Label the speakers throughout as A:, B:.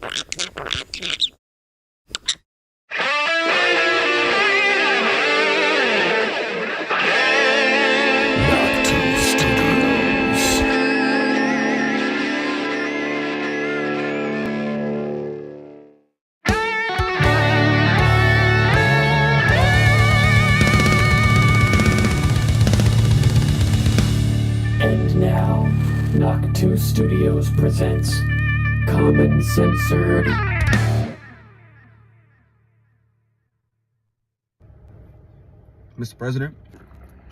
A: And now, Knock 2 Studios presents Common Censored.
B: Mr. President,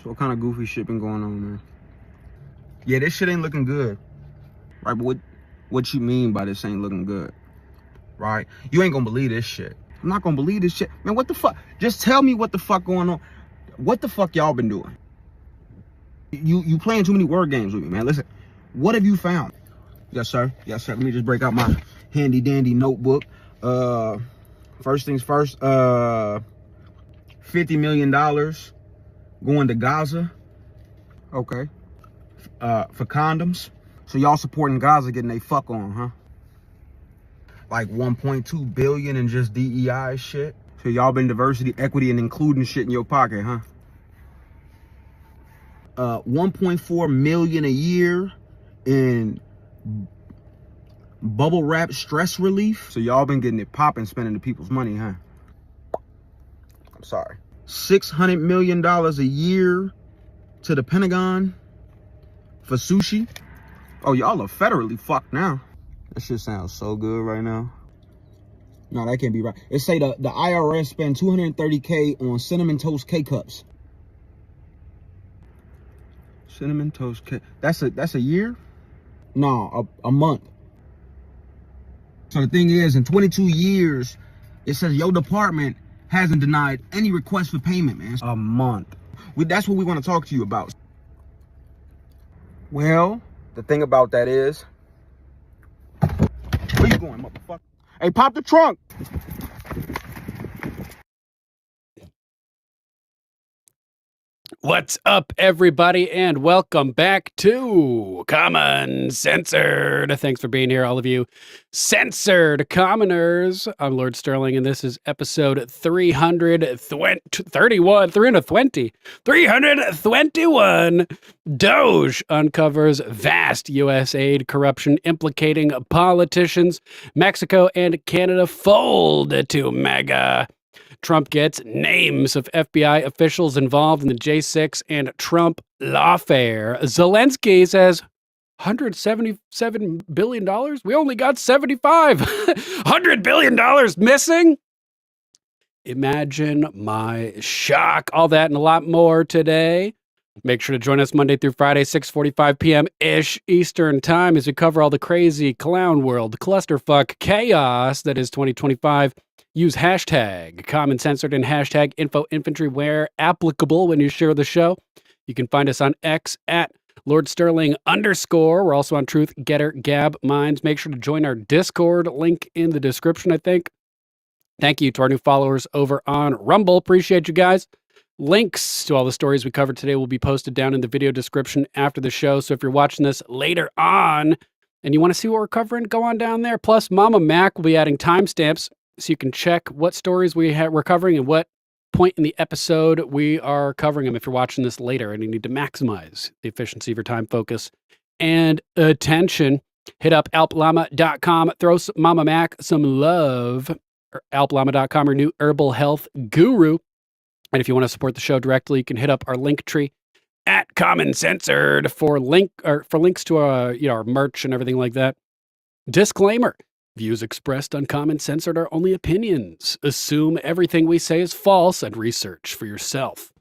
B: so what kind of goofy shit been going on, man? Yeah, this shit ain't looking good. Right, but what you mean by this ain't looking good? Right? You ain't gonna believe this shit. I'm not gonna believe this shit. Man, what the fuck? Just tell me what the fuck going on. What the fuck y'all been doing? You playing too many word games with me, man. Listen, what have you found? Yes, sir. Yes, sir. Let me just break out my handy dandy notebook. First things first, $50 million going to Gaza. Okay. For condoms. So y'all supporting Gaza getting they fuck on, huh? Like 1.2 billion in just DEI shit. So y'all been diversity, equity, and including shit in your pocket, huh? 1.4 million a year in bubble wrap stress relief. So y'all been getting it popping, spending the people's money, huh? I'm sorry. $600 million a year to the Pentagon for sushi. Oh, y'all are federally fucked now. That shit sounds so good right now. No, that can't be right. It say the IRS spent $230K on cinnamon toast K-cups. Cinnamon toast cake. That's a year? No, a month. So the thing is, in 22 years, it says your department hasn't denied any request for payment, man. A month. That's what we want to talk to you about. Well, the thing about that is, where you going, motherfucker? Hey, pop the trunk.
C: What's up, everybody, and welcome back to Common Censored. Thanks for being here, all of you censored commoners. I'm Lord Sterling, and this is episode 321. DOGE uncovers vast USAID corruption implicating politicians. Mexico and Canada fold to MAGA. Trump gets names of FBI officials involved in the J6 and Trump lawfare. Zelensky says $177 billion? We only got 75. $100 billion missing? Imagine my shock. All that and a lot more today. Make sure to join us Monday through Friday, 6:45 p.m.-ish Eastern Time as we cover all the crazy clown world, clusterfuck chaos that is 2025. Use hashtag Common Censored and hashtag InfoInfantry where applicable when you share the show. You can find us on X at Lord Sterling _. We're also on Truth, Getter, Gab, Minds. Make sure to join our Discord, link in the description, I think. Thank you to our new followers over on Rumble. Appreciate you guys. Links to all the stories we covered today will be posted down in the video description after the show. So if you're watching this later on and you want to see what we're covering, go on down there. Plus, Mama Mac will be adding timestamps so you can check what stories we're covering and what point in the episode we are covering them if you're watching this later and you need to maximize the efficiency of your time, focus, and attention. Hit up alplama.com. Throw Mama Mac some love. Alplama.com, our new herbal health guru. And if you want to support the show directly, you can hit up our link tree at Common Censored for links to our merch and everything like that. Disclaimer. Views expressed on Common Censored are only opinions. Assume everything we say is false and research for yourself.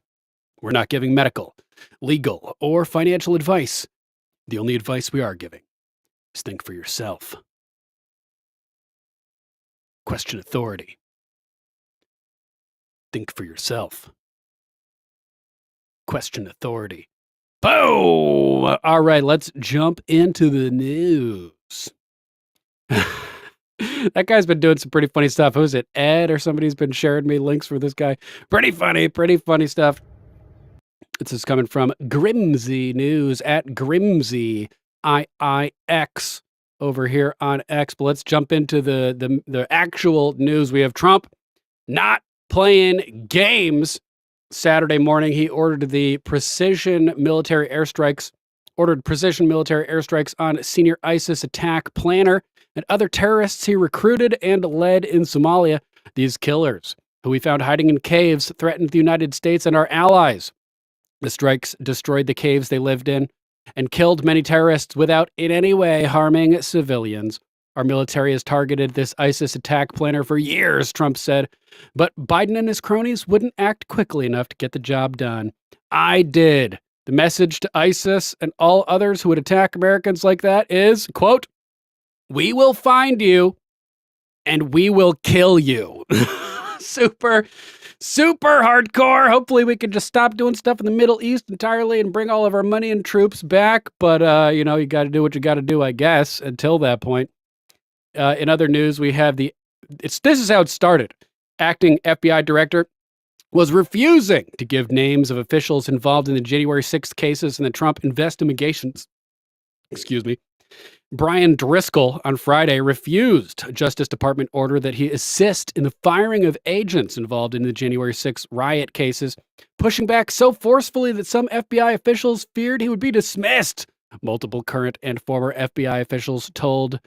C: We're not giving medical, legal, or financial advice. The only advice we are giving is think for yourself. Question authority. Think for yourself. Question authority. Boom! All right, let's jump into the news. That guy's been doing some pretty funny stuff. Who's it? Ed or somebody's been sharing me links for this guy. Pretty funny stuff. This is coming from Grimsy News at Grimsy IIX over here on X. But let's jump into the actual news. We have Trump not playing games. Saturday morning, he ordered precision military airstrikes on senior ISIS attack planner and other terrorists he recruited and led in Somalia. These killers, who we found hiding in caves, threatened the United States and our allies. The strikes destroyed the caves they lived in and killed many terrorists without in any way harming civilians. Our military has targeted this ISIS attack planner for years, Trump said, but Biden and his cronies wouldn't act quickly enough to get the job done. I did. The message to ISIS and all others who would attack Americans like that is, quote, "We will find you and we will kill you." Super hardcore. Hopefully we can just stop doing stuff in the Middle East entirely and bring all of our money and troops back. But, you got to do what you got to do, I guess, until that point. In other news, we have this is how it started. Acting FBI director was refusing to give names of officials involved in the January 6th cases and the Trump investigations. Brian Driscoll on Friday refused a Justice Department order that he assist in the firing of agents involved in the January 6th riot cases, pushing back so forcefully that some FBI officials feared he would be dismissed. Multiple current and former FBI officials told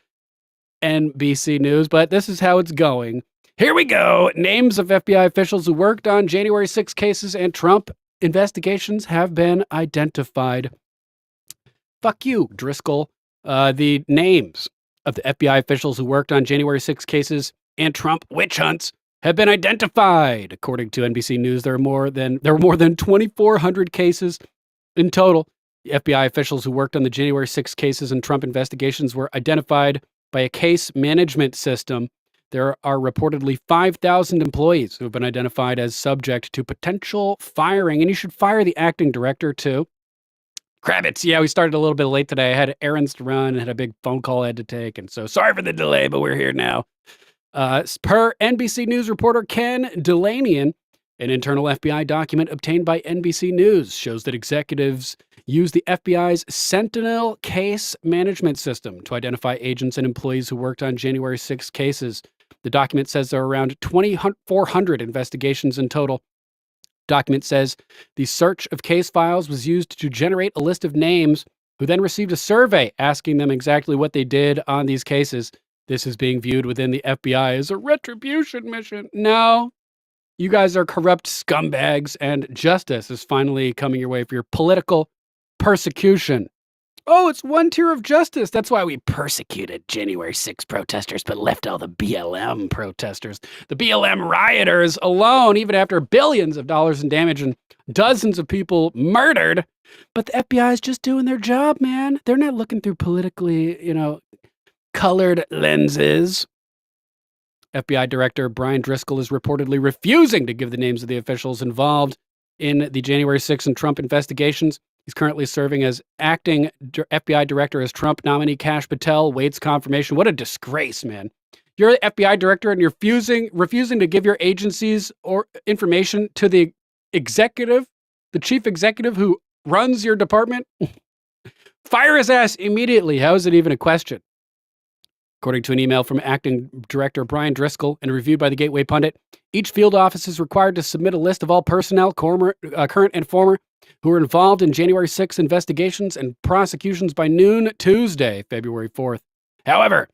C: NBC News, but this is how it's going. Here we go. Names of FBI officials who worked on January 6 cases and Trump investigations have been identified. Fuck you, Driscoll. The names of the FBI officials who worked on January 6 cases and Trump witch hunts have been identified. According to NBC News, there were more than 2,400 cases in total. The FBI officials who worked on the January 6 cases and Trump investigations were identified by a case management system. There are reportedly 5,000 employees who have been identified as subject to potential firing, and you should fire the acting director too. Kravitz, yeah, we started a little bit late today. I had errands to run and had a big phone call I had to take, and so sorry for the delay, but we're here now. Per NBC News reporter Ken Delanian, an internal FBI document obtained by NBC News shows that executives use the FBI's Sentinel case management system to identify agents and employees who worked on January 6 cases. The document says there are around 2,400 investigations in total. Document says the search of case files was used to generate a list of names, who then received a survey asking them exactly what they did on these cases. This is being viewed within the FBI as a retribution mission. No, you guys are corrupt scumbags, and justice is finally coming your way for your political persecution. Oh, it's one tier of justice. That's why we persecuted January 6 protesters, but left all the BLM protesters, the BLM rioters alone, even after billions of dollars in damage and dozens of people murdered. But the FBI is just doing their job, man. They're not looking through politically, colored lenses. FBI Director Brian Driscoll is reportedly refusing to give the names of the officials involved in the January 6 and Trump investigations. He's currently serving as acting FBI director as Trump nominee Kash Patel waits confirmation. What a disgrace, man. You're the FBI director and you're refusing to give your agencies or information to the executive, the chief executive who runs your department. Fire his ass immediately. How is it even a question? According to an email from acting director Brian Driscoll and reviewed by the Gateway Pundit, each field office is required to submit a list of all personnel, current and former, who were involved in January 6 investigations and prosecutions by noon Tuesday, February 4th. However,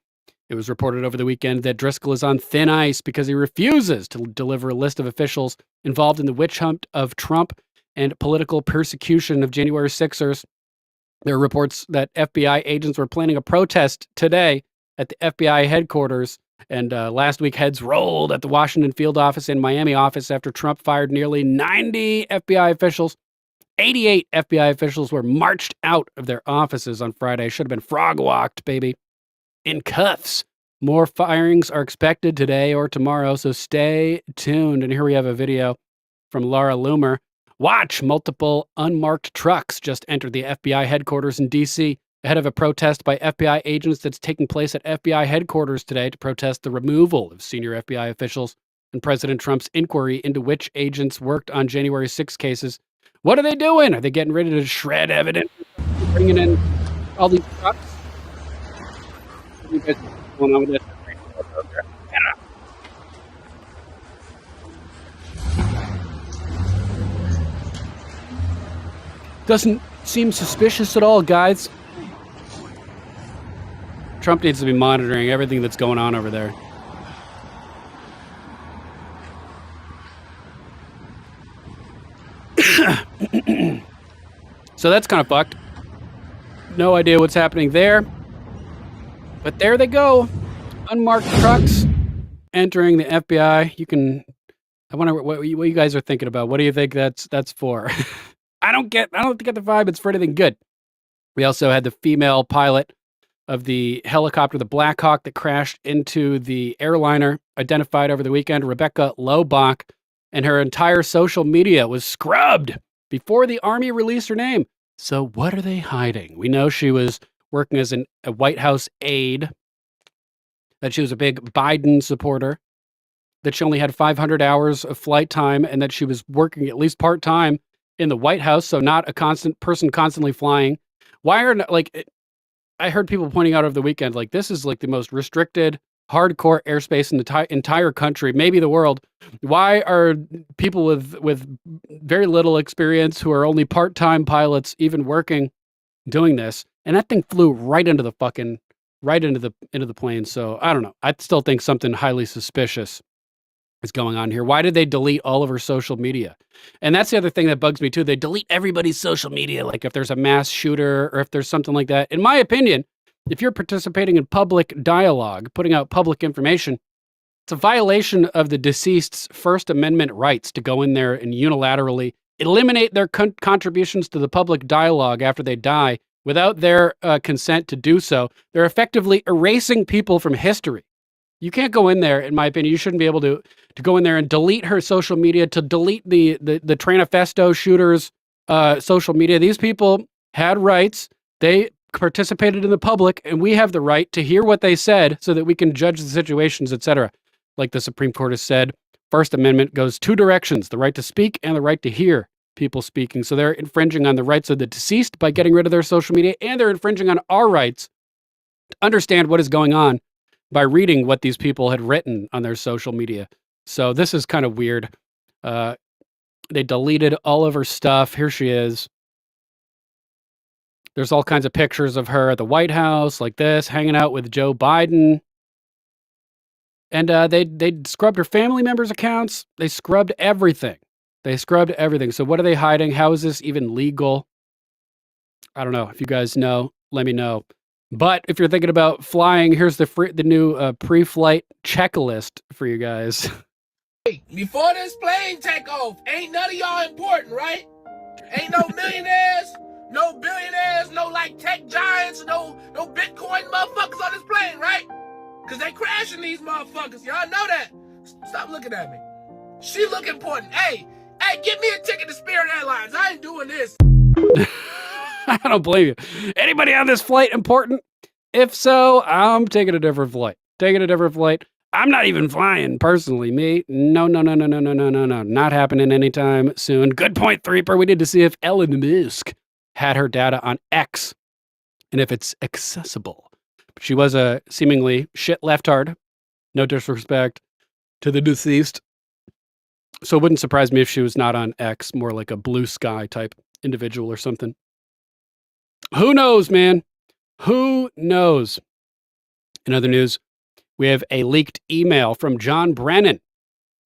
C: it was reported over the weekend that Driscoll is on thin ice because he refuses to deliver a list of officials involved in the witch hunt of Trump and political persecution of January 6ers. There are reports that FBI agents were planning a protest today at the FBI headquarters, and last week heads rolled at the Washington field office and Miami office after Trump fired nearly 90 FBI officials. 88 FBI officials were marched out of their offices on Friday. Should have been frog walked, baby. In cuffs. More firings are expected today or tomorrow, so stay tuned. And here we have a video from Laura Loomer. Watch, multiple unmarked trucks just entered the FBI headquarters in D.C. ahead of a protest by FBI agents that's taking place at FBI headquarters today to protest the removal of senior FBI officials and President Trump's inquiry into which agents worked on January 6 cases. What are they doing? Are they getting ready to shred evidence? Bringing in all these trucks? You guys going on with this? Doesn't seem suspicious at all, guys. Trump needs to be monitoring everything that's going on over there. So that's kind of fucked. No idea what's happening there. But there they go. Unmarked trucks entering the FBI. I wonder what you guys are thinking about. What do you think that's for? I don't get the vibe it's for anything good. We also had the female pilot of the helicopter, the Black Hawk, that crashed into the airliner, identified over the weekend, Rebecca Lobach, and her entire social media was scrubbed before the Army released her name. So what are they hiding? We know she was working as a White House aide, that she was a big Biden supporter, that she only had 500 hours of flight time, and that she was working at least part-time in the White House, so not a constant person constantly flying. Why are, I heard people pointing out over the weekend, this is the most restricted, hardcore airspace in the entire country, maybe the world. Why are people with very little experience, who are only part-time pilots, even working, doing this? And that thing flew right into the plane. So I don't know. I still think something highly suspicious is going on here. Why did they delete all of her social media? And that's the other thing that bugs me too. They delete everybody's social media, like if there's a mass shooter or if there's something like that. In my opinion, if you're participating in public dialogue, putting out public information, it's a violation of the deceased's First Amendment rights to go in there and unilaterally eliminate their contributions to the public dialogue after they die without their consent to do so. They're effectively erasing people from history. You can't go in there, in my opinion. You shouldn't be able to go in there and delete her social media, to delete the Tranafesto shooters' social media. These people had rights. They participated in the public, and we have the right to hear what they said so that we can judge the situations, etc. Like the Supreme Court has said, First Amendment goes two directions: the right to speak and the right to hear people speaking. So they're infringing on the rights of the deceased by getting rid of their social media, and they're infringing on our rights to understand what is going on by reading what these people had written on their social media. So this is kind of weird. They deleted all of her stuff. Here she is. There's all kinds of pictures of her at the White House, like this, hanging out with Joe Biden. And they scrubbed her family members' accounts. They scrubbed everything. So what are they hiding? How is this even legal? I don't know. If you guys know, let me know. But if you're thinking about flying, here's the new pre-flight checklist for you guys.
D: Before this plane take off, ain't none of y'all important, right? Ain't no millionaires, no billionaires, no tech giants, no Bitcoin motherfuckers on this plane, right? Because they crashing these motherfuckers. Y'all know that. Stop looking at me. She look important. Hey, give me a ticket to Spirit Airlines. I ain't doing this.
C: I don't blame you. Anybody on this flight important? If so, I'm taking a different flight. I'm not even flying personally. Me? No. Not happening anytime soon. Good point, Threeper. We need to see if Elon Musk had her data on X and if it's accessible. But she was a seemingly shit leftard. No disrespect to the deceased. So it wouldn't surprise me if she was not on X, more like a Blue Sky type individual or something. Who knows, man? Who knows? In other news, we have a leaked email from John Brennan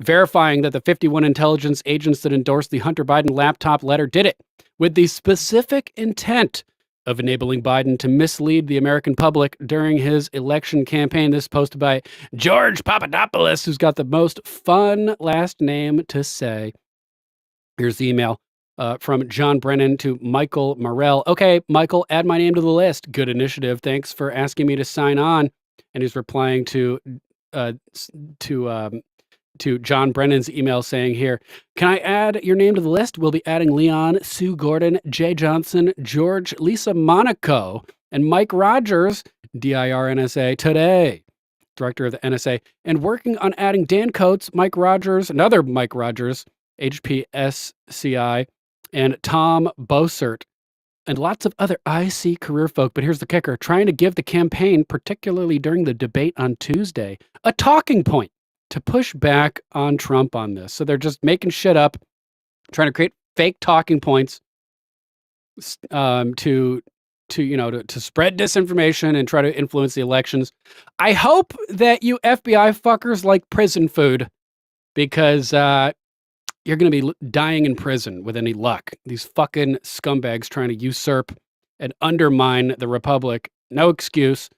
C: verifying that the 51 intelligence agents that endorsed the Hunter Biden laptop letter did it with the specific intent of enabling Biden to mislead the American public during his election campaign. This is posted by George Papadopoulos, who's got the most fun last name to say. Here's the email. From John Brennan to Michael Morrell. Okay, Michael, add my name to the list. Good initiative. Thanks for asking me to sign on. And he's replying to John Brennan's email saying here, can I add your name to the list? We'll be adding Leon, Sue Gordon, Jay Johnson, George, Lisa Monaco, and Mike Rogers, DIRNSA, today. Director of the NSA, and working on adding Dan Coates, Mike Rogers, another Mike Rogers, HPSCI, and Tom Bossert. and lots of other IC career folk. But here's the kicker, trying to give the campaign, particularly during the debate on Tuesday, a talking point to push back on Trump on this. So they're just making shit up, trying to create fake talking points to spread disinformation and try to influence the elections. I hope that you FBI fuckers like prison food, because you're going to be dying in prison with any luck. These fucking scumbags trying to usurp and undermine the republic. No excuse.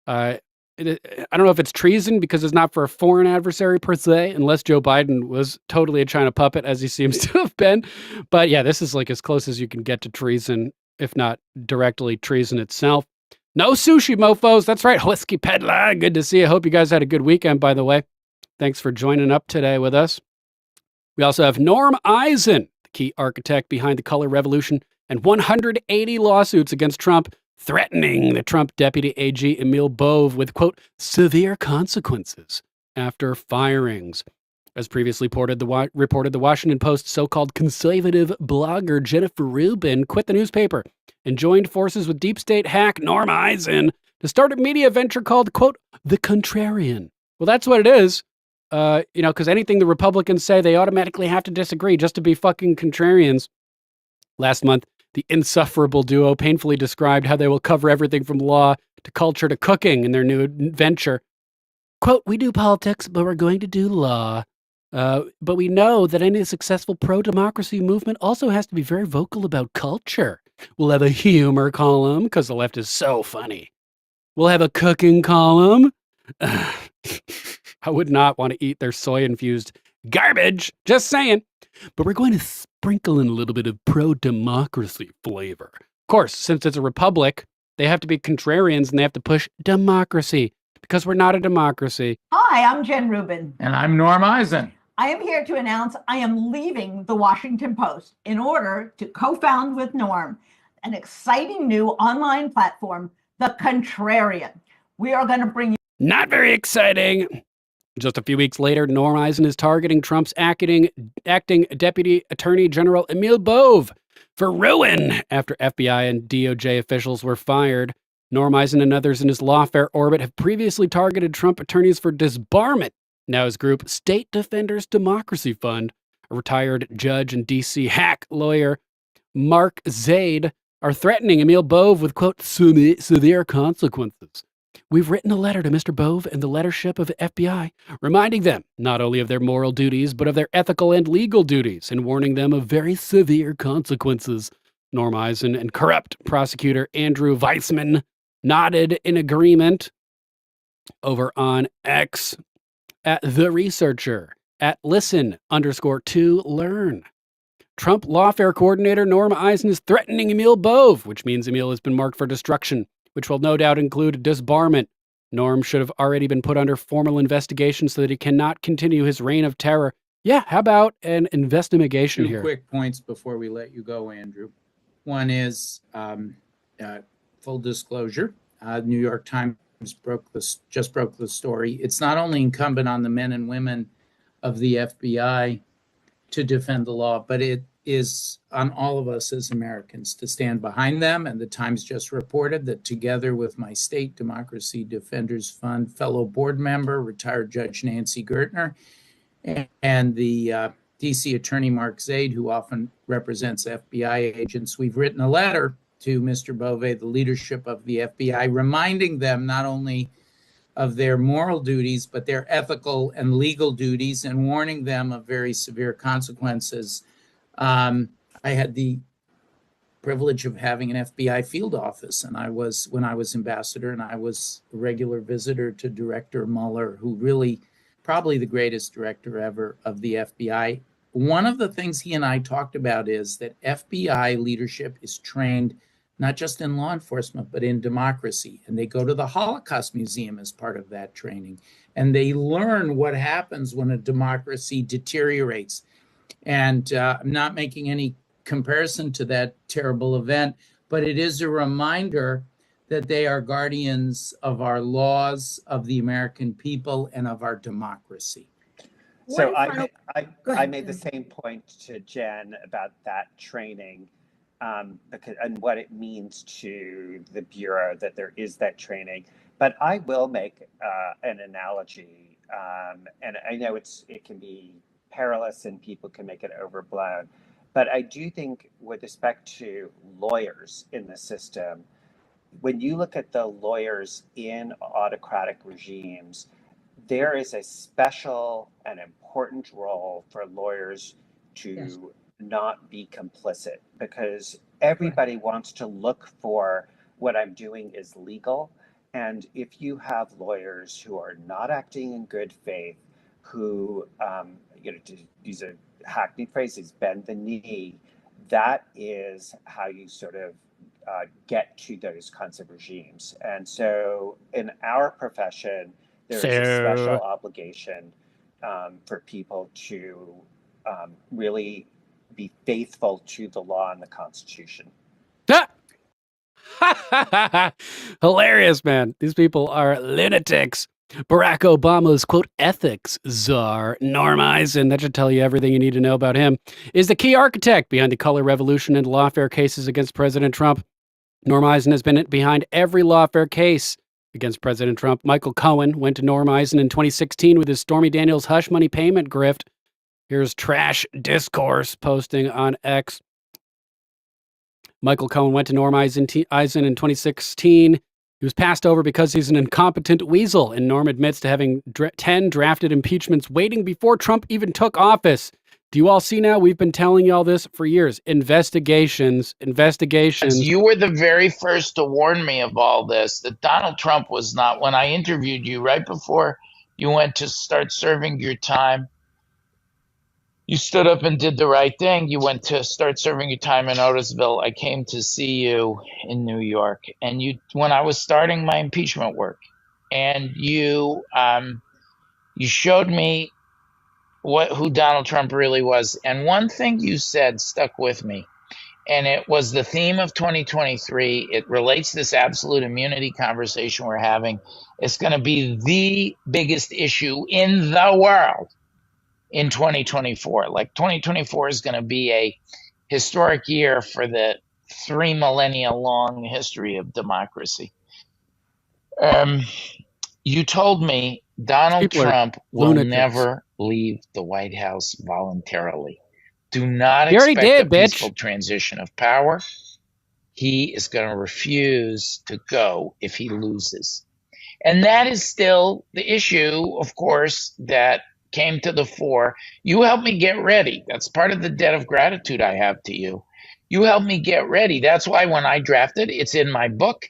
C: I don't know if it's treason because it's not for a foreign adversary per se, unless Joe Biden was totally a China puppet, as he seems to have been. But yeah, this is like as close as you can get to treason, if not directly treason itself. No sushi, mofos. That's right, Whiskey Peddler. Good to see you. Hope you guys had a good weekend, by the way. Thanks for joining up today with us. We also have Norm Eisen, the key architect behind the color revolution, and 180 lawsuits against Trump, threatening the Trump deputy AG Emil Bove with, quote, severe consequences after firings. As previously reported, the Washington Post's so-called conservative blogger Jennifer Rubin quit the newspaper and joined forces with deep state hack Norm Eisen to start a media venture called, quote, The Contrarian. Well, that's what it is. Because anything the Republicans say, they automatically have to disagree just to be fucking contrarians. Last month, the insufferable duo painfully described how they will cover everything from law to culture to cooking in their new venture. Quote, we do politics, but we're going to do law. But we know that any successful pro-democracy movement also has to be very vocal about culture. We'll have a humor column, because the left is so funny. We'll have a cooking column. I would not want to eat their soy-infused garbage, just saying. But we're going to sprinkle in a little bit of pro-democracy flavor. Of course, since it's a republic, they have to be contrarians and they have to push democracy, because we're not a democracy.
E: Hi, I'm Jen Rubin.
F: And I'm Norm Eisen.
E: I am here to announce I am leaving the Washington Post in order to co-found with Norm an exciting new online platform, The Contrarian. We are going to bring you...
C: Not very exciting. Just a few weeks later, Norm Eisen is targeting Trump's acting Deputy Attorney General Emil Bove for ruin after FBI and DOJ officials were fired. Norm Eisen and others in his lawfare orbit have previously targeted Trump attorneys for disbarment. Now his group, State Defenders Democracy Fund, a retired judge and D.C. hack lawyer, Mark Zaid, are threatening Emil Bove with, quote, severe consequences. We've written a letter to Mr. Bove and the lettership of the FBI, reminding them not only of their moral duties, but of their ethical and legal duties, and warning them of very severe consequences. Norm Eisen and corrupt prosecutor Andrew Weissman nodded in agreement. Over on X, at The Researcher, at listen_to_learn. Trump lawfare coordinator Norm Eisen is threatening Emil Bove, which means Emil has been marked for destruction, which will no doubt include disbarment. Norm should have already been put under formal investigation so that he cannot continue his reign of terror. Yeah, how about an investigation here?
F: Two quick points before we let you go, Andrew. One is full disclosure. New York Times just broke the story. It's not only incumbent on the men and women of the FBI to defend the law, but it is on all of us as Americans to stand behind them. And the Times just reported that together with my State Democracy Defenders Fund fellow board member, retired Judge Nancy Gertner, and the DC Attorney Mark Zaid, who often represents FBI agents, we've written a letter to Mr. Bove, the leadership of the FBI, reminding them not only of their moral duties, but their ethical and legal duties, and warning them of very severe consequences. I had the privilege of having an FBI field office, and when I was ambassador, and I was a regular visitor to Director Mueller, who really probably the greatest director ever of the FBI. One of the things he and I talked about is that FBI leadership is trained not just in law enforcement, but in democracy. And they go to the Holocaust Museum as part of that training. And they learn what happens when a democracy deteriorates. And I'm not making any comparison to that terrible event, but it is a reminder that they are guardians of our laws, of the American people, and of our democracy.
G: So I made the same point to Jen about that training. because, and what it means to the Bureau that there is that training. But I will make an analogy, and I know it can be perilous and people can make it overblown, but I do think with respect to lawyers in the system, when you look at the lawyers in autocratic regimes, there is a special and important role for lawyers to not be complicit, because everybody wants to look for what I'm doing is legal. And if you have lawyers who are not acting in good faith, who, to use a hackneyed phrase, is bend the knee, that is how you sort of get to those kinds of regimes. And so in our profession, there is a special obligation for people to really be faithful to the law and the Constitution.
C: Hilarious, man. These people are lunatics. Barack Obama's, quote, ethics czar, Norm Eisen, that should tell you everything you need to know about him, is the key architect behind the color revolution and lawfare cases against President Trump. Norm Eisen has been behind every lawfare case against President Trump. Michael Cohen went to Norm Eisen in 2016 with his Stormy Daniels hush money payment grift. Here's Trash Discourse posting on X. Michael Cohen went to Norm Eisen in 2016. He was passed over because he's an incompetent weasel, and Norm admits to having 10 drafted impeachments waiting before Trump even took office. Do you all see now? We've been telling you all this for years. Investigations.
H: You were the very first to warn me of all this, that Donald Trump was not, when I interviewed you right before you went to start serving your time, you stood up and did the right thing. You went to start serving your time in Otisville. I came to see you in New York, and when I was starting my impeachment work, and you showed me who Donald Trump really was. And one thing you said stuck with me, and it was the theme of 2023. It relates to this absolute immunity conversation we're having. It's going to be the biggest issue in the world in 2024. Like 2024 is going to be a historic year for the 3 millennia long history of democracy. You told me Donald Trump will never leave the White House voluntarily. Do not expect a peaceful transition of power. He is going to refuse to go if he loses. And that is still the issue, of course, that came to the fore. You helped me get ready. That's part of the debt of gratitude I have to you. You helped me get ready. That's why when I drafted, it's in my book.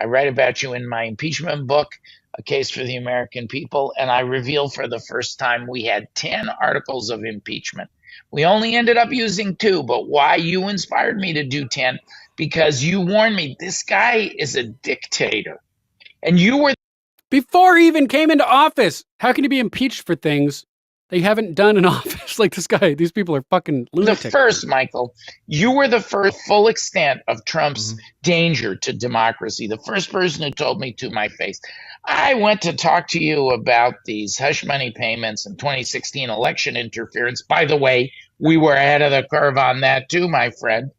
H: I write about you in my impeachment book, A Case for the American People, and I reveal for the first time we had 10 articles of impeachment. We only ended up using 2, but why? You inspired me to do 10, because you warned me, this guy is a dictator. And you were...
C: Before he even came into office, how can he be impeached for things they haven't done in office? Like this guy, these people are fucking lunatics.
H: The first, Michael, you were the first full extent of Trump's danger to democracy. The first person who told me to my face. I went to talk to you about these hush money payments and 2016 election interference. By the way, we were ahead of the curve on that too, my friend.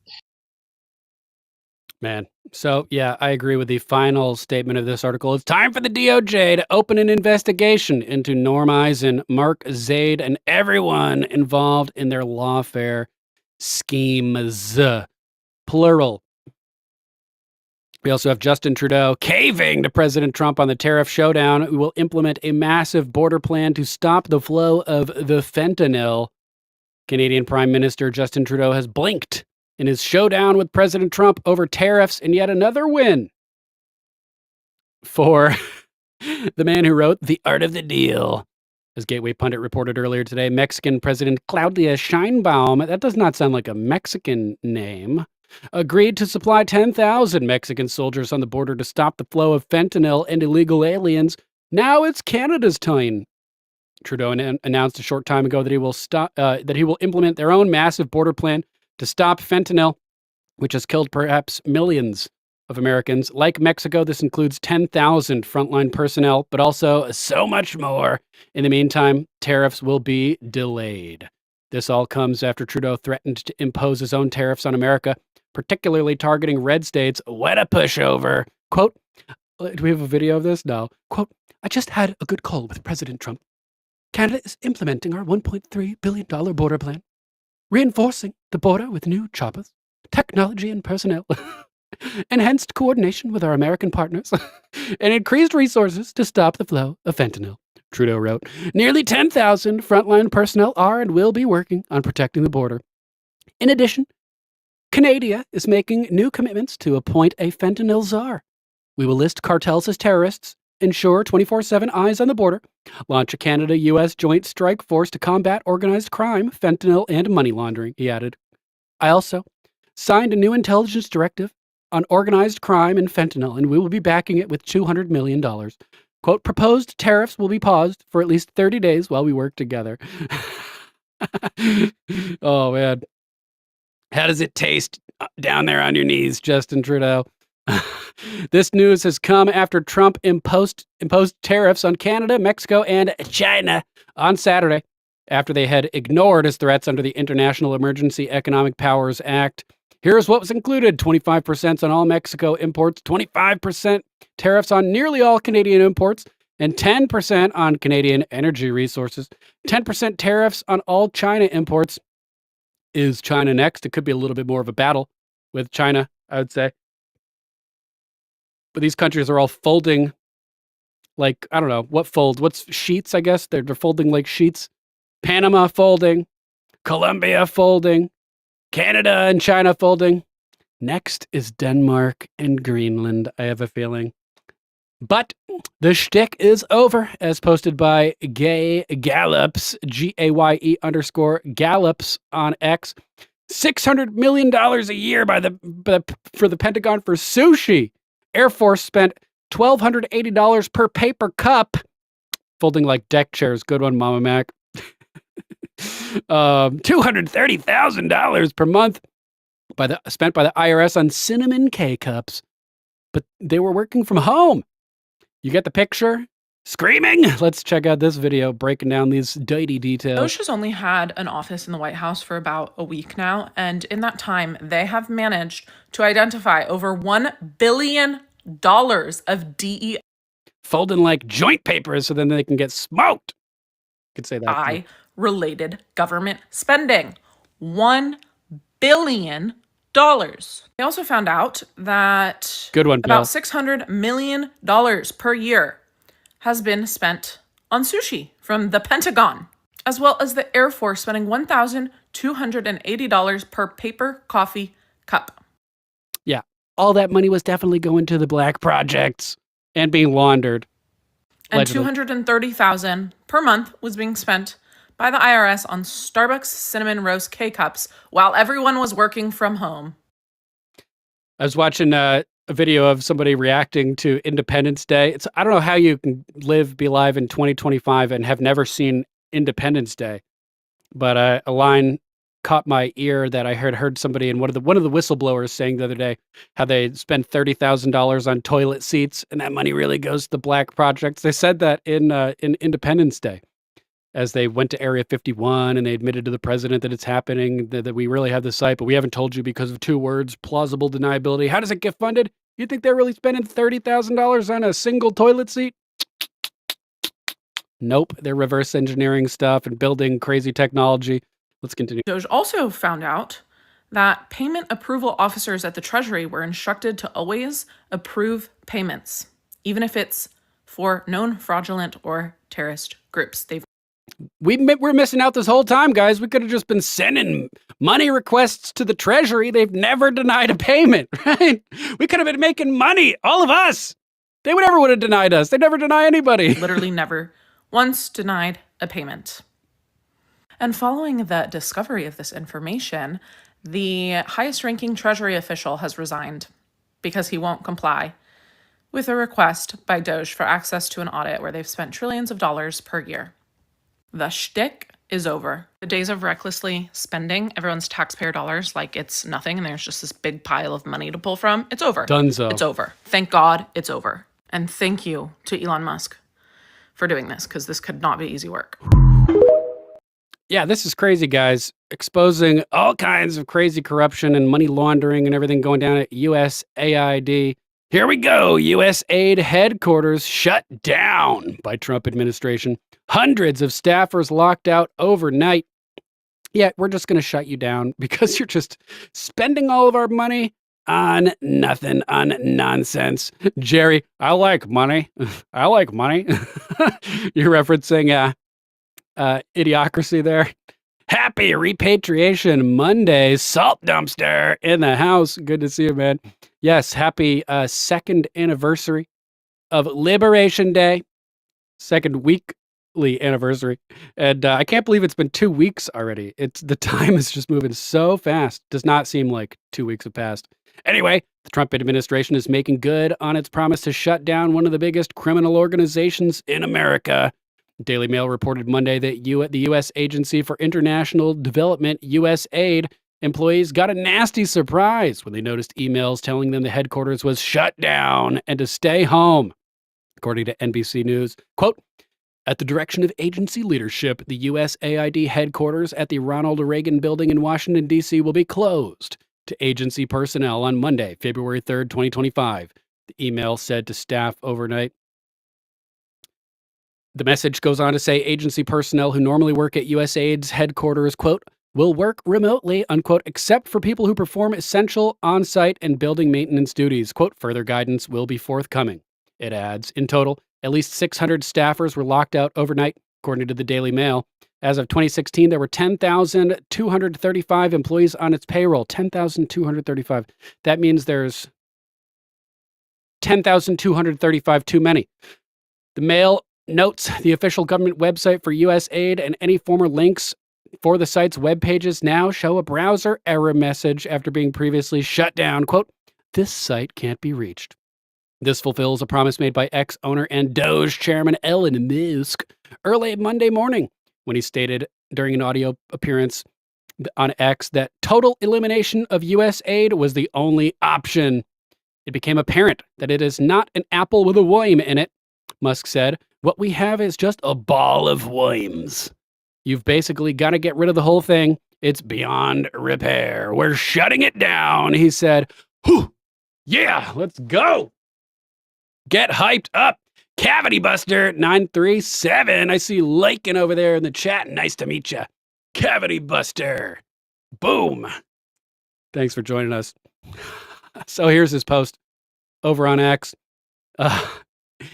C: Man. So, yeah, I agree with the final statement of this article. It's time for the DOJ to open an investigation into Norm Eisen, Mark Zaid, and everyone involved in their lawfare schemes. Plural. We also have Justin Trudeau caving to President Trump on the tariff showdown, who will implement a massive border plan to stop the flow of the fentanyl. Canadian Prime Minister Justin Trudeau has blinked in his showdown with President Trump over tariffs, and yet another win for the man who wrote The Art of the Deal. As Gateway Pundit reported earlier today, Mexican President Claudia Sheinbaum, that does not sound like a Mexican name, agreed to supply 10,000 Mexican soldiers on the border to stop the flow of fentanyl and illegal aliens. Now it's Canada's turn. Trudeau announced a short time ago that he will implement their own massive border plan to stop fentanyl, which has killed perhaps millions of Americans. Like Mexico, this includes 10,000 frontline personnel, but also so much more. In the meantime, tariffs will be delayed. This all comes after Trudeau threatened to impose his own tariffs on America particularly targeting red states. What a pushover. Quote, do we have a video of this? No. Quote, I just had a good call with President Trump. Canada is implementing our $1.3 billion border plan, reinforcing the border with new choppers, technology and personnel, enhanced coordination with our American partners, and increased resources to stop the flow of fentanyl. Trudeau wrote, nearly 10,000 frontline personnel are and will be working on protecting the border. In addition, Canada is making new commitments to appoint a fentanyl czar. We will list cartels as terrorists, ensure 24/7 eyes on the border, launch a Canada-U.S. joint strike force to combat organized crime, fentanyl, and money laundering, he added. I also signed a new intelligence directive on organized crime and fentanyl, and we will be backing it with $200 million. Quote, proposed tariffs will be paused for at least 30 days while we work together. Oh, man. How does it taste down there on your knees, Justin Trudeau? This news has come after Trump imposed tariffs on Canada, Mexico, and China on Saturday, after they had ignored his threats under the International Emergency Economic Powers Act. Here's what was included: 25% on all Mexico imports, 25% tariffs on nearly all Canadian imports, and 10% on Canadian energy resources. 10% tariffs on all China imports. Is China next? It could be a little bit more of a battle with China, I would say. But these countries are all folding like, I don't know, what's sheets, I guess? They're folding like sheets. Panama folding, Colombia folding, Canada and China folding. Next is Denmark and Greenland, I have a feeling. But the shtick is over, as posted by Gay Gallops, GAYE_Gallops on X. $600 million a year for the Pentagon for sushi. Air Force spent $1,280 per paper cup. Folding like deck chairs. Good one, Mama Mac. $230,000 per month spent by the IRS on cinnamon K-cups. But they were working from home. You get the picture? Screaming? Let's check out this video breaking down these dirty details.
I: DOGE has only had an office in the White House for about a week now, and in that time, they have managed to identify over $1 billion of DEI
C: folding like joint papers so then they can get smoked. Could say that.
I: Related government spending. $1 billion. They also found out that
C: Good one,
I: about
C: Bill.
I: $600 million per year has been spent on sushi from the Pentagon, as well as the Air Force spending $1,280 per paper coffee cup.
C: Yeah, all that money was definitely going to the black projects and being laundered.
I: And $230,000 per month was being spent by the IRS on Starbucks cinnamon roast K-cups while everyone was working from home.
C: I was watching a video of somebody reacting to Independence Day. I don't know how you can be alive in 2025 and have never seen Independence Day, but a line caught my ear that I heard somebody in one of the whistleblowers saying the other day how they spend $30,000 on toilet seats and that money really goes to the black projects. They said that in Independence Day, as they went to Area 51 and they admitted to the president that it's happening, that we really have the site, but we haven't told you because of 2 words, plausible deniability. How does it get funded? You think they're really spending $30,000 on a single toilet seat? Nope. They're reverse engineering stuff and building crazy technology. Let's continue.
I: DOGE also found out that payment approval officers at the Treasury were instructed to always approve payments, even if it's for known fraudulent or terrorist groups.
C: We're missing out this whole time, guys. We could have just been sending money requests to the Treasury. They've never denied a payment, right? We could have been making money, all of us. They never would have denied us. They never deny anybody.
I: Literally never once denied a payment. And following the discovery of this information, the highest-ranking Treasury official has resigned because he won't comply with a request by DOGE for access to an audit where they've spent trillions of dollars per year. The shtick is over. The days of recklessly spending everyone's taxpayer dollars like it's nothing and there's just this big pile of money to pull from, it's over.
C: Dunzo.
I: It's over. Thank God it's over. And thank you to Elon Musk for doing this, because this could not be easy work.
C: Yeah, this is crazy, guys. Exposing all kinds of crazy corruption and money laundering and everything going down at USAID. Here we go. USAID headquarters shut down by Trump administration. Hundreds of staffers locked out overnight. Yeah, we're just going to shut you down because you're just spending all of our money on nothing, on nonsense. Jerry, I like money. I like money. You're referencing Idiocracy there. Happy Repatriation Monday. Salt dumpster in the house. Good to see you, man. Yes, happy second anniversary of Liberation Day. Second weekly anniversary. And I can't believe it's been 2 weeks already. The time is just moving so fast. Does not seem like 2 weeks have passed. Anyway, the Trump administration is making good on its promise to shut down one of the biggest criminal organizations in America. Daily Mail reported Monday that the U.S. Agency for International Development, USAID, employees got a nasty surprise when they noticed emails telling them the headquarters was shut down and to stay home. According to NBC News, quote, at the direction of agency leadership, the USAID headquarters at the Ronald Reagan Building in Washington, D.C. will be closed to agency personnel on Monday, February 3rd, 2025. The email said to staff overnight. The message goes on to say agency personnel who normally work at USAID's headquarters, quote, will work remotely, unquote, except for people who perform essential on-site and building maintenance duties. Quote, further guidance will be forthcoming. It adds, in total, at least 600 staffers were locked out overnight, according to the Daily Mail. As of 2016, there were 10,235 employees on its payroll. 10,235. That means there's 10,235 too many. The Mail notes the official government website for USAID and any former links for the site's web pages now show a browser error message after being previously shut down. Quote, this site can't be reached. This fulfills a promise made by ex-owner and DOGE chairman Elon Musk early Monday morning when he stated during an audio appearance on X that total elimination of USAID was the only option. It became apparent that it is not an apple with a worm in it, Musk said. What we have is just a ball of worms. You've basically got to get rid of the whole thing. It's beyond repair. We're shutting it down, he said. Whew. Yeah, let's go. Get hyped up. Cavity Buster 937. I see Lakin over there in the chat. Nice to meet you. Cavity Buster. Boom. Thanks for joining us. So here's his post over on X.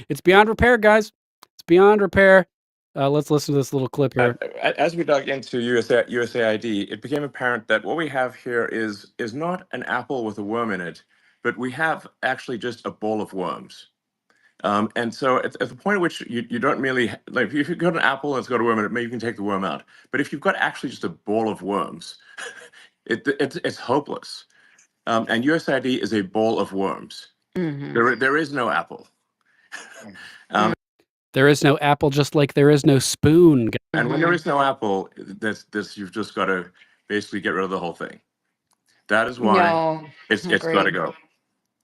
C: It's beyond repair, guys. It's beyond repair. Let's listen to this little clip here.
J: As we dug into USAID, it became apparent that what we have here is not an apple with a worm in it, but we have actually just a bowl of worms. And so at the point at which you don't merely, like if you've got an apple and it's got a worm in it, maybe you can take the worm out. But if you've got actually just a bowl of worms, it's hopeless. And USAID is a bowl of worms. Mm-hmm. There is no apple.
C: There is no apple, just like there is no spoon.
J: And when there is no apple, you've just got to basically get rid of the whole thing. That is why it's got to go.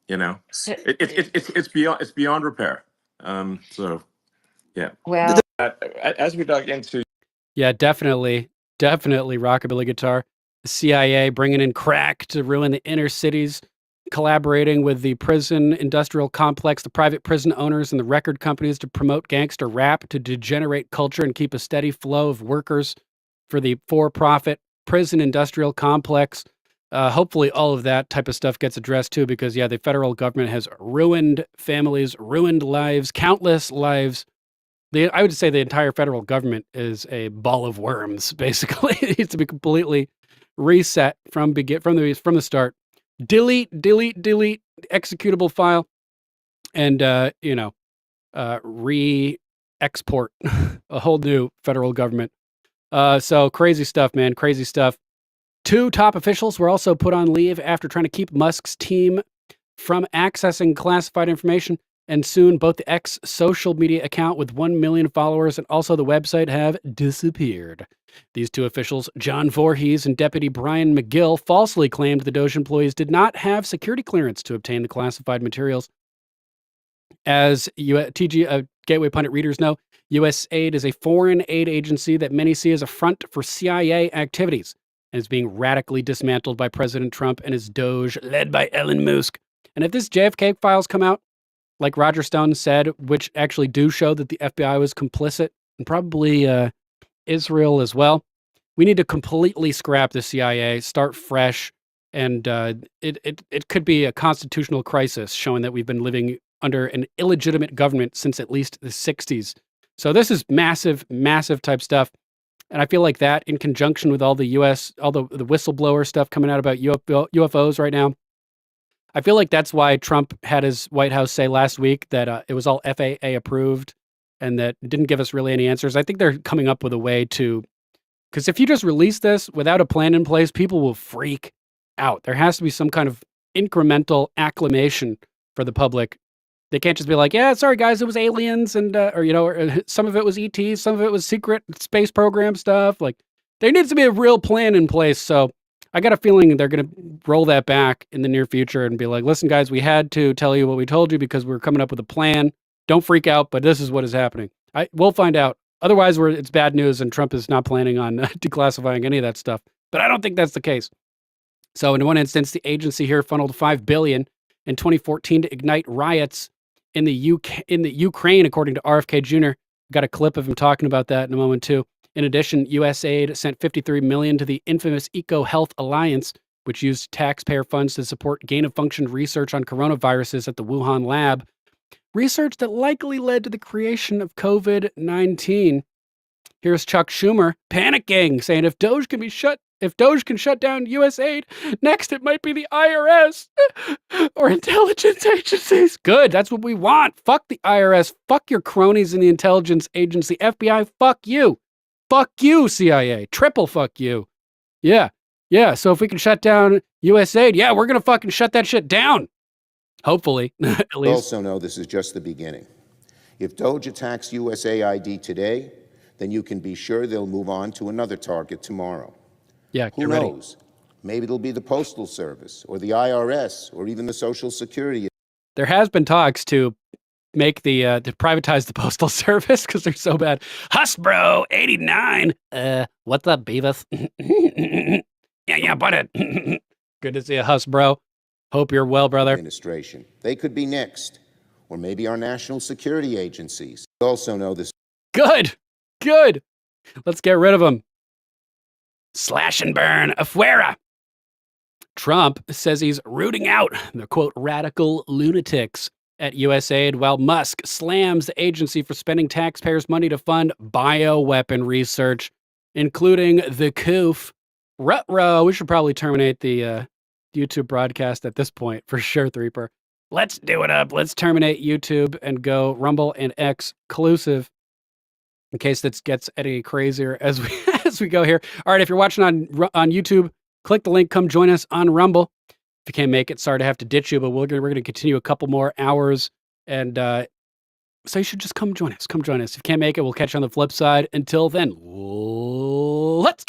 J: You know, it's beyond repair. So, yeah. Well, as we dug into,
C: yeah, definitely rockabilly guitar. The CIA bringing in crack to ruin the inner cities, collaborating with the prison industrial complex, the private prison owners, and the record companies to promote gangster rap, to degenerate culture and keep a steady flow of workers for the for-profit prison industrial complex. Hopefully all of that type of stuff gets addressed too, because yeah, the federal government has ruined families, ruined lives, countless lives. I would say the entire federal government is a ball of worms, basically. It needs to be completely reset from the start. Delete executable file, and re-export a whole new federal government. So crazy stuff, man. Crazy stuff. 2 top officials were also put on leave after trying to keep Musk's team from accessing classified information, and soon both the X social media account with 1 million followers and also the website have disappeared. These 2 officials, John Voorhees and Deputy Brian McGill, falsely claimed the DOGE employees did not have security clearance to obtain the classified materials. As Gateway Pundit readers know, USAID is a foreign aid agency that many see as a front for CIA activities and is being radically dismantled by President Trump and his DOGE led by Elon Musk. And if this JFK files come out, like Roger Stone said, which actually do show that the FBI was complicit, and probably Israel as well, we need to completely scrap the CIA, start fresh, and it could be a constitutional crisis, showing that we've been living under an illegitimate government since at least the 60s. So this is massive, massive type stuff. And I feel like that, in conjunction with all the the whistleblower stuff coming out about UFOs right now, I feel like that's why Trump had his White House say last week that it was all FAA approved and that didn't give us really any answers. I think they're coming up with a way to, because if you just release this without a plan in place, people will freak out. There has to be some kind of incremental acclimation for the public. They can't just be like, yeah, sorry guys, it was aliens and, or some of it was ET, some of it was secret space program stuff. Like, there needs to be a real plan in place. So I got a feeling they're going to roll that back in the near future and be like, listen guys, we had to tell you what we told you because we're coming up with a plan. Don't freak out, but this is what is happening. We'll find out. Otherwise, it's bad news and Trump is not planning on declassifying any of that stuff. But I don't think that's the case. So in one instance, the agency here funneled $5 billion in 2014 to ignite riots in the Ukraine, according to RFK Jr. Got a clip of him talking about that in a moment too. In addition, USAID sent $53 million to the infamous EcoHealth Alliance, which used taxpayer funds to support gain-of-function research on coronaviruses at the Wuhan lab. Research that likely led to the creation of COVID-19. Here's Chuck Schumer panicking, saying if DOGE can shut down USAID, next it might be the IRS or intelligence agencies. Good, that's what we want. Fuck the IRS. Fuck your cronies in the intelligence agency. FBI, fuck you. Fuck you, CIA. Triple fuck you. Yeah. So if we can shut down USAID, yeah, we're gonna fucking shut that shit down. Hopefully, at least.
K: We also know this is just the beginning. If DOGE attacks USAID today, then you can be sure they'll move on to another target tomorrow.
C: Yeah,
K: who knows? Maybe it'll be the Postal Service or the IRS or even the Social Security.
C: There has been talks to make to privatize the Postal Service because they're so bad. Husbro 89. What's up, Beavis? yeah, but it. Good to see you, Husbro. Hope you're well, brother.
K: Administration. They could be next, or maybe our national security agencies. We also know this.
C: Good. Let's get rid of them. Slash and burn, afuera. Trump says he's rooting out the, quote, radical lunatics at USAID, while Musk slams the agency for spending taxpayers' money to fund bioweapon research, including the COOF. Ruh-roh, we should probably terminate the YouTube broadcast at this point, for sure, Threeper. Let's do it up. Let's terminate YouTube and go Rumble and X-clusive, in case this gets any crazier as we go here. All right, if you're watching on YouTube, click the link. Come join us on Rumble. If you can't make it, sorry to have to ditch you, but we're going to continue a couple more hours. And so you should just come join us. If you can't make it, we'll catch you on the flip side. Until then, let's